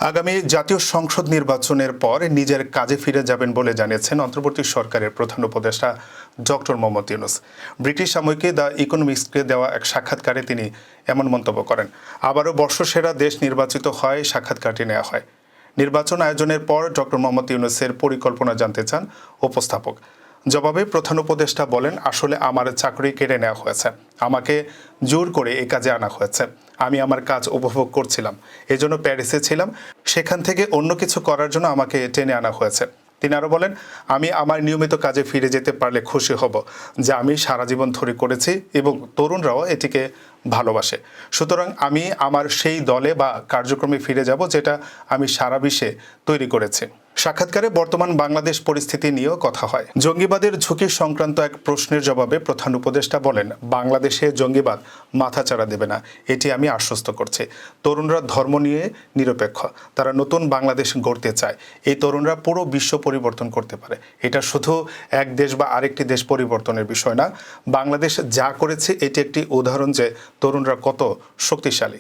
আগামী জাতীয় সংসদ নির্বাচনের পর নিজের কাজে ফিরে যাবেন বলে জানিয়েছেন অন্তর্বর্তী সরকারের প্রধান উপদেষ্টা ডক্টর মোহাম্মদ ইউনূস। ব্রিটিশ সাময়িকী দ্য ইকোনমিস্টকে দেওয়া এক সাক্ষাৎকারে তিনি এমন মন্তব্য করেন। আবারও বর্ষসেরা দেশ নির্বাচিত হয় সাক্ষাৎকারটি নেওয়া হয়। নির্বাচন আয়োজনের পর ডক্টর মোহাম্মদ ইউনূসের পরিকল্পনা জানতে চান উপস্থাপক। জবাবে প্রধান উপদেষ্টা বলেন, আসলে আমার চাকরি কেড়ে নেওয়া হয়েছে, আমাকে জোর করে এই কাজে আনা হয়েছে। আমি আমার কাজ উপভোগ করছিলাম, এজন্য প্যারিসে ছিলাম। সেখান থেকে অন্য কিছু করার জন্য আমাকে টেনে আনা হয়েছে। তিনি আরও বলেন, আমি আমার নিয়মিত কাজে ফিরে যেতে পারলে খুশি হব, যা আমি সারা জীবন ধরে করেছি এবং তরুণরাও এটিকে ভালোবাসে। সুতরাং আমি আমার সেই দলে বা কার্যক্রমে ফিরে যাব যেটা আমি সারা বিশ্বে তৈরি করেছি। সাক্ষাৎকারে বর্তমান বাংলাদেশ পরিস্থিতি নিয়েও কথা হয়। জঙ্গিবাদের ঝুঁকি সংক্রান্ত এক প্রশ্নের জবাবে প্রধান উপদেষ্টা বলেন, বাংলাদেশে জঙ্গিবাদ মাথাচাড়া দেবে না, এটি আমি আশ্বস্ত করছি। তরুণরা ধর্ম নিয়ে নিরপেক্ষ, তারা নতুন বাংলাদেশ গড়তে চায়। এই তরুণরা পুরো বিশ্ব পরিবর্তন করতে পারে। এটা শুধু এক দেশ বা আরেকটি দেশ পরিবর্তনের বিষয় না। বাংলাদেশ যা করেছে এটি একটি উদাহরণ যে তরুণরা কত শক্তিশালী।